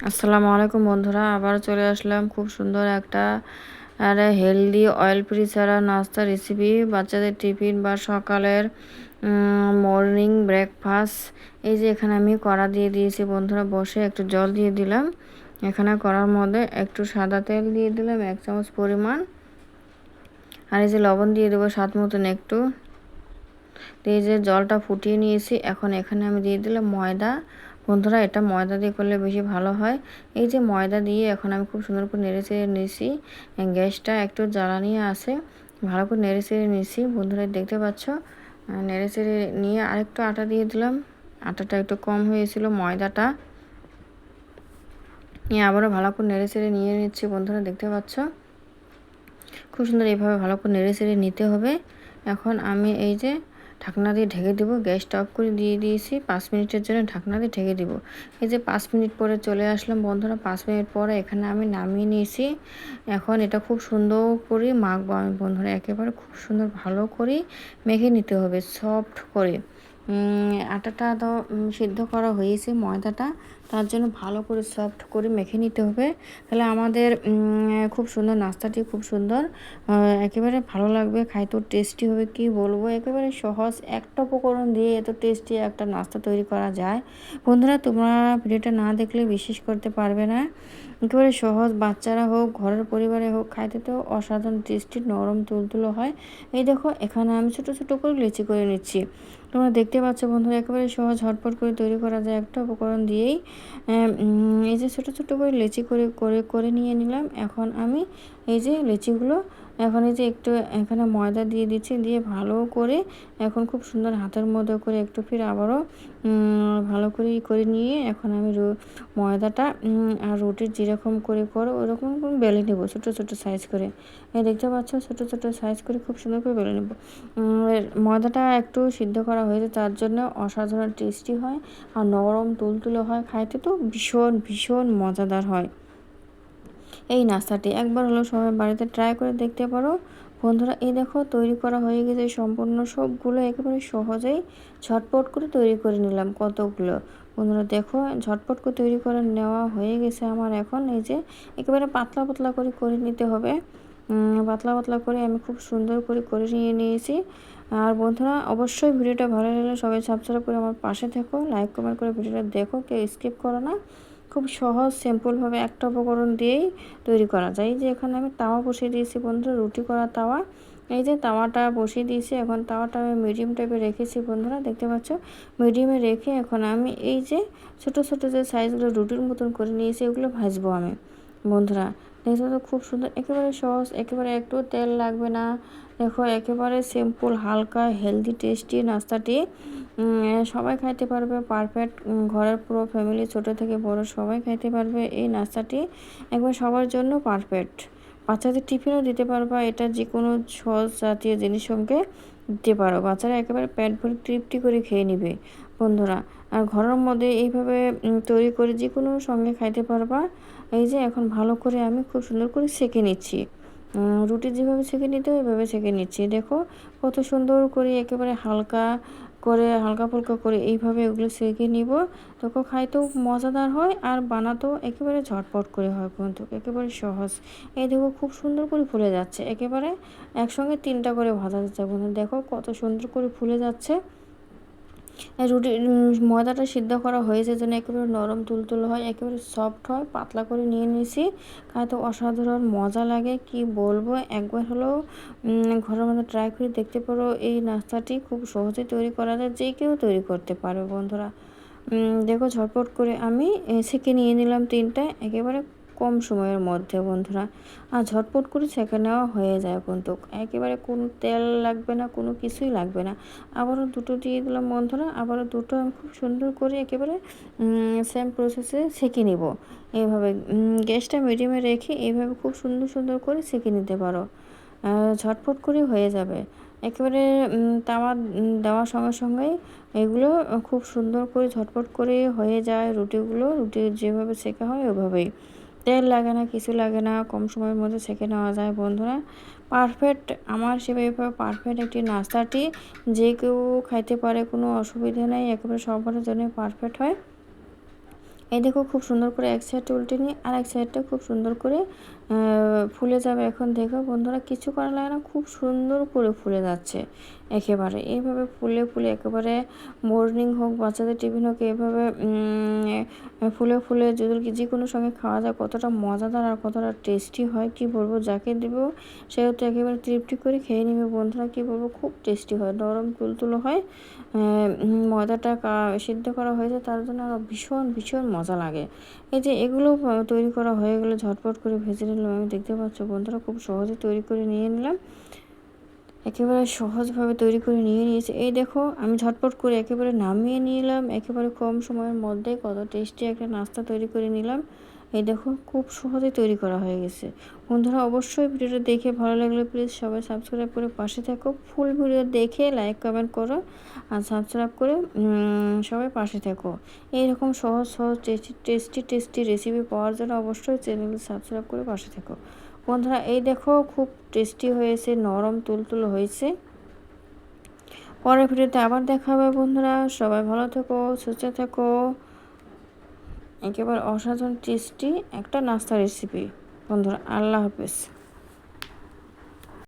আসসালামু আলাইকুম বন্ধুরা, আবার চলে আসলাম খুব সুন্দর একটা হেলদি অয়েল ফ্রি ছাড়া নাস্তা রেসিপি, বাচ্চাদের টিফিন বা সকালের মর্নিং ব্রেকফাস্ট। এই যে এখানে আমি কড়া দিয়ে দিয়েছি বন্ধুরা, বসে একটু জল দিয়ে দিলাম। এখানে কড়ার মধ্যে একটু সাদা তেল দিয়ে দিলাম 1 চামচ পরিমাণ, আর এই যে লবণ দিয়ে দেবো স্বাদ মতন একটু। এই যে জলটা ফুটিয়ে নিয়েছি, এখন এখানে আমি দিয়ে দিলাম ময়দা। বন্ধুরা, এটা ময়দা দিয়ে করলে বেশি ভালো হয়। এই যে ময়দা দিয়ে এখন আমি খুব সুন্দর করে নেড়ে চেড়ে নিয়েছি। গ্যাসটা একটু জ্বালানি আছে, ভালো করে নেড়ে চেড়ে নিয়েছি। বন্ধুরা দেখতে পাচ্ছ, নেড়ে চেড়ে নিয়ে আরেকটু আটা দিয়ে দিলাম। আটাটা একটু কম হয়েছিল ময়দাটা, নিয়ে আবারও ভালো করে নেড়ে চেড়ে নিয়ে নিচ্ছি। বন্ধুরা দেখতে পাচ্ছ, খুব সুন্দর এইভাবে ভালো করে নেড়ে চেড়ে নিতে হবে। এখন আমি এই যে ঢাকনা দিয়ে ঢেকে দেবো, গ্যাসটা অফ করে দিয়ে দিয়েছি। 5 মিনিটের জন্য ঢাকনা দিয়ে ঢেকে দেবো। এই যে 5 মিনিট পরে চলে আসলাম বন্ধুরা। 5 মিনিট পরে এখানে আমি নামিয়ে নিয়েছি। এখন এটা খুব সুন্দর করে মাখবো আমি বন্ধুরা, একেবারে খুব সুন্দর ভালো করে মেখে নিতে হবে সফট করে। আটাটা তো সিদ্ধ করা হয়েছে, ময়দাটা, তার জন্য ভালো করে সফট করে মেখে নিতে হবে। তাহলে আমাদের খুব সুন্দর নাস্তাটি খুব সুন্দর একেবারে ভালো লাগবে, খাইতেও টেস্টি হবে। কি বলবো, একেবারে সহজ একটা উপকরণ দিয়ে এত টেস্টি একটা নাস্তা তৈরি করা যায়। বন্ধুরা, তোমরা ভিডিওটা না দেখলে বিশ্বাস করতে পারবে না। একেবারে সহজ, বাচ্চারা হোক ঘরের পরিবারে হোক, খাইতে তো অসাধারণ টেস্টি, নরম তুলতুলো হয়। এই দেখো, এখানে আমি ছোটো ছোটো করে লিচি করে নিচ্ছি। তোমরা দেখতে পাচ্ছ বন্ধুরা, একেবারে সহজ ঝটপট করে তৈরি করা যায় একটা উপকরণ দিয়েই। এই যে ছোটো ছোটো করে লিচি করে করে করে নিয়ে নিলাম। এখন আমি এই যে লিচিগুলো, এখন এই যে একটু এখানে ময়দা দিয়ে দিচ্ছি, দিয়ে ভালো করে এখন খুব সুন্দর হাতের মধ্যে করে একটু ফির আবারও ভালো করে করে নিয়ে এখন আমি ময়দাটা আর রুটির যেরকম করে করো ওরকম বেলে নেব ছোটো ছোটো সাইজ করে। দেখতে পাচ্ছ, ছোটো ছোটো সাইজ করে খুব সুন্দর করে বেলে নেব। ময়দাটা একটু সিদ্ধ করা হয়েছে, তার জন্য অসাধারণ টেস্টি হয় আর নরম তুলতুলে হয়, খাইতে তো ভীষণ ভীষণ মজাদার হয়। এই নাস্তাটি একবার হলো সবাই বাড়িতে ট্রাই করে দেখতে পারো বন্ধুরা। এই দেখো, তৈরি করা হয়ে গেছে সম্পূর্ণ সবগুলো, একেবারে সহজেই ঝটপট করে তৈরি করে নিলাম কতগুলো। বন্ধুরা দেখো, ঝটপট করে তৈরি করে নেওয়া হয়ে গেছে আমার। এখন এই যে একেবারে পাতলা পাতলা করে করে নিতে হবে। পাতলা পাতলা করে আমি খুব সুন্দর করে করে নিয়ে নিয়েছি। আর বন্ধুরা, অবশ্যই ভিডিওটা ভালো লাগলে সবাই সাবস্ক্রাইব করে আমার পাশে থেকো, লাইক কমেন্ট করে ভিডিওটা দেখো, কেউ স্কিপ করো না। খুব সহজ সিম্পলভাবে একটা উপকরণ দিয়েই তৈরি করা যায়। এই যে এখানে আমি তাওয়া বসিয়ে দিয়েছি বন্ধুরা, রুটি করা তাওয়া। এই যে তাওয়াটা বসিয়ে দিয়েছি, এখন তাওয়াটা আমি মিডিয়াম টাইপে রেখেছি বন্ধুরা, দেখতে পাচ্ছ। মিডিয়ামে রেখে এখন আমি এই যে ছোট ছোট যে সাইজগুলো রুটির মতন করে নিয়েছি, এগুলো ভাজবো আমি বন্ধুরা। দেখতে তো খুব সুন্দর, একেবারে সহজ, একেবারে একটু তেল লাগবে না। দেখো, একেবারে সিম্পল, হালকা, হেলদি, টেস্টি নাস্তাটি সবাই খাইতে পারবে পারফেক্ট। ঘরের পুরো ফ্যামিলি, ছোট থেকে বড় সবাই খাইতে পারবে এই নাস্তাটি, একবার সবার জন্য পারফেক্ট। বাচ্চাদের টিফিনও দিতে পারবা, এটা যে কোনো সস জাতীয় জিনিস সঙ্গে দিতে পারো, বাচ্চারা একেবারে পেট ভরে তৃপ্তি করে খেয়ে নিবে বন্ধুরা। আর ঘরের মধ্যে এইভাবে তৈরি করে যে কোনো সঙ্গে খাইতে পারবা। এই যে এখন ভালো করে আমি খুব সুন্দর করে সেঁকে নিচ্ছি। রুটি যেভাবে সেঁকে নিতে হয় ওইভাবে সেঁকে নিচ্ছি। দেখো কত সুন্দর করে একেবারে হালকা করে, হালকা ফুলকা করে এইভাবে ওগুলো সেঁকে নিব। তখন খাইতেও মজাদার হয় আর বানাতেও একেবারে ঝটপট করে হয়, কিন্তু একেবারে সহজ। এই দেখো খুব সুন্দর করে ফুলে যাচ্ছে, একেবারে একসঙ্গে 3টা করে ভাজা যাচ্ছে বন্ধু। দেখো কত সুন্দর করে ফুলে যাচ্ছে। রুটি ময়দাটা সিদ্ধ করা হয়েছে জন্য একেবারে নরম তুলতুল হয়, একেবারে সফট হয়। পাতলা করে নিয়ে নিয়েছি, খাইতে অসাধারণ মজা লাগে, কি বলবো। একবার হলেও ঘরের মধ্যে ট্রাই করে দেখতে পারো। এই নাস্তাটি খুব সহজে তৈরি করা যায়, যে কেউ তৈরি করতে পারো বন্ধুরা। দেখো ঝটপট করে আমি সেঁকে নিয়ে নিলাম 3টা, একেবারে কম সময়ের মধ্যে বন্ধুরা। আর ঝটপট করে সেঁকে নেওয়া হয়ে যায়, কিন্তু একেবারে কোনো তেল লাগবে না, কোনো কিছুই লাগবে না। আবারও দুটো দিয়ে দিলাম বন্ধুরা, আবারও দুটো আমি খুব সুন্দর করে একেবারে সেম প্রসেসে সেঁকে নিব। এইভাবে গ্যাসটা মিডিয়ামে রেখে এইভাবে খুব সুন্দর সুন্দর করে সেঁকে নিতে পারো, ঝটপট করে হয়ে যাবে। একেবারে তাওয়া দেওয়ার সঙ্গে সঙ্গেই এগুলো খুব সুন্দর করে ঝটপট করে হয়ে যায় রুটিগুলো। রুটি যেভাবে সেঁকা হয় ওইভাবেই, তেল লাগে না, কিছু লাগে না, কম সময়ের মধ্যে সেঁকে নেওয়া যায় বন্ধুরা। পারফেক্ট, আমার সেভাবে পারফেক্ট একটি নাস্তাটি যে কেউ খাইতে পারে, কোনো অসুবিধা নেই, একেবারে সবার জন্য পারফেক্ট হয়। এই দেখো খুব সুন্দর করে এক সাইডটা উল্টে নিয়ে আর এক সাইডটা খুব সুন্দর করে ফুলে যাবে। এখন দেখো বন্ধুরা কিছু করা লাগে না, খুব সুন্দর করে ফুলে যাচ্ছে একেবারে। এইভাবে ফুলে ফুলে একেবারে মর্নিং হোক বাচ্চাদের টিফিন হোক এভাবে ফুলে ফুলে যদি যে কোনো সঙ্গে খাওয়া যায় কতটা মজাদার আর কতটা টেস্টি হয় কি বলবো। যাকে দেব সেহেতু একেবারে তৃপ্তি করে খেয়ে নেবে বন্ধুরা। কি বলবো, খুব টেস্টি হয়, নরম তুলতুলো হয়। ময়দাটা সিদ্ধ করা হয়েছে তার জন্য আরও ভীষণ ভীষণ মজা লাগে। এই যে এগুলো তৈরি করা হয়ে গেলে ঝটপট করে ভেজে নিলাম। আমি দেখতে পাচ্ছ বন্ধুরা খুব সহজে তৈরি করে নিয়ে নিলাম, একেবারে সহজভাবে তৈরি করে নিয়ে নিয়েছি। এই দেখো আমি ঝটপট করে একেবারে নামিয়ে নিলাম, একেবারে কম সময়ের মধ্যে কত টেস্টি একটা নাস্তা তৈরি করে নিলাম। এই দেখো খুব সহজে তৈরি করা হয়ে গেছে। বন্ধুরা অবশ্যই ভিডিওটা দেখে ভালো লাগলে প্লিজ সবাই সাবস্ক্রাইব করে পাশে থাকো। ফুল ভিডিও দেখে লাইক কমেন্ট করো আর সাবস্ক্রাইব করে সবাই পাশে থাকো। এইরকম সহজ সহজ টেস্টি টেস্টি রেসিপি পাওয়ার জন্য অবশ্যই চ্যানেল সাবস্ক্রাইব করে পাশে থাকো। বন্ধুরা এই দেখো খুব টেস্টি হয়েছে, নরম তুলতুল হয়েছে। পরের ভিডিওতে আবার দেখা হবে বন্ধুরা। সবাই ভালো থেকো, সুস্থ থেকো। একেবারে অসাধারণ টেস্টি একটা নাস্তা রেসিপি বন্ধুরা। আল্লাহ হাফেজ।